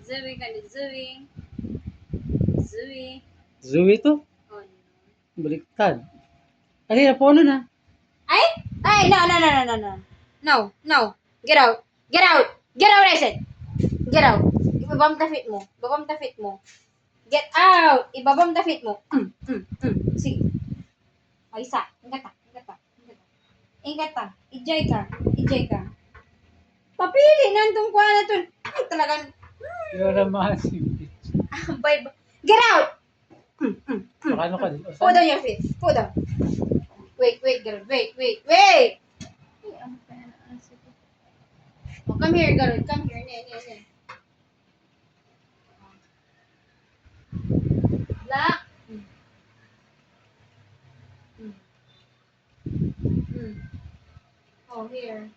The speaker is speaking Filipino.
Zoe ka ni Zoe. Zoe. Zoe to? Oh, no. Baliktad. Kanina po na. Ay! Ay, no, no, no, no, no, no. No, no. Get out. Get out. Get out, I said. Get out. Ibabam the fit mo. Ibabam the fit mo. Get out. Ibabam the fit mo. Sige. O, isa. Ingat ta. Ingat ta. Ingat ta. Ingat ta. Ijay ka. Ijay ka. Papili nandong kuha na to. Ay, talagang. Yung naman. Bye. Get out. Makano ka din? Put down your feet. Put down. Wait, girl. Wait. Oh, come here, girl. Come here. Ne. Black. Oh, here.